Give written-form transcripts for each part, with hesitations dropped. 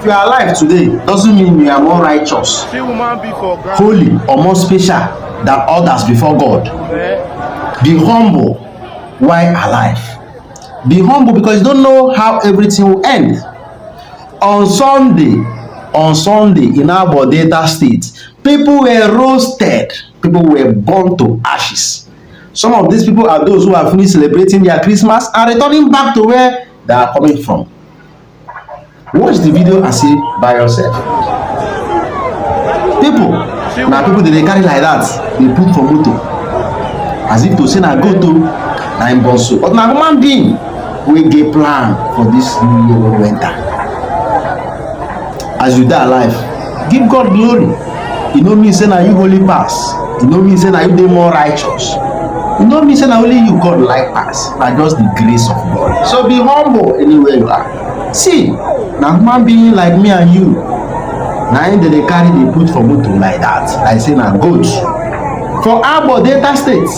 If you are alive today, doesn't mean you are more righteous, holy, or more special than others before God. Be humble while alive. Be humble because you don't know how everything will end. On Sunday in Abo Delta State, people were roasted, people were burned to ashes. Some of these people are those who have finished celebrating their Christmas and returning back to where they are coming from. Watch the video and see by yourself. People that they carry like that, they put for motor as if to say na go to na im born so, but na human being wey get plan for this new year wey we enter. As you die alive, give God glory. E no mean say na you holy pass, e no mean say na you dey more righteous, e no mean say na only you God like pass, na just the grace of God. So be humble anywhere you are. See, na human being like me and you, na im dey carry dey put for motor like that, like say na goat. For Abo Delta State,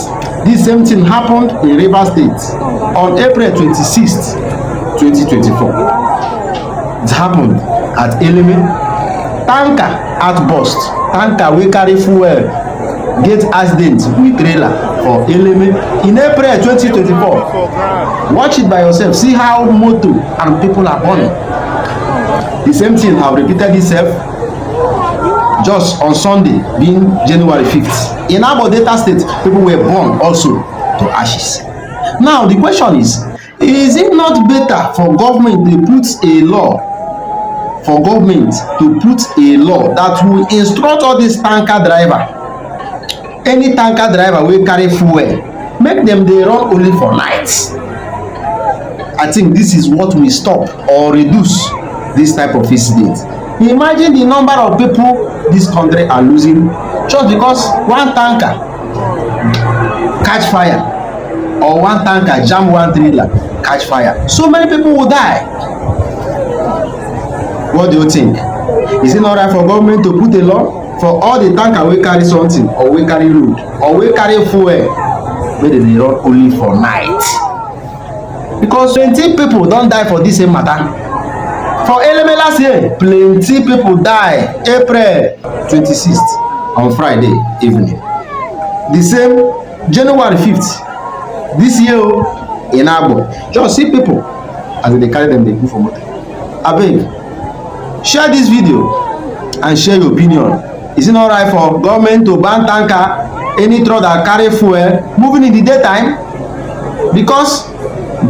this same thing happened in Rivers State on April 26th, 2024. It happened at Eleme. Tanker outburst, tanker wey carry fuel get accident with trailer for Eleme in April 2024. Watch it by yourself, see how motor and people are burning. The same thing have repeated itself just on Sunday, being January 5th. In Abo Delta State, people were burned also to ashes. Now the question is it not better for government to put a law that will instruct all these tanker driver, any tanker driver wey carry fuel, make them dey run only for night? I think this is what will stop or reduce this type of incident. Imagine the number of people this country are losing just because one tanker catch fire or one tanker jam one trailer catch fire. So many people will die. What do you think? Is it not right for government to put a law for all the tanker wey carry something or wey carry load or wey carry fuel wey dey run only for night? Because plenty people don die for this same matter. For Eleme last year, plenty people die April 26th on Friday evening. The same January 5th this year in Abo. Just see people as they carry them, they put for motor. Abeg, share this video and share your opinion. Is it not right for government to ban tanker, any truck that carry fuel moving in the daytime? Because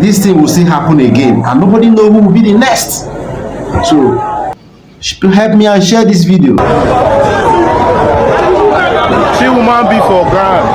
this thing will still happen again and nobody know who will be the next. So help me and share this video. She woman be for ground.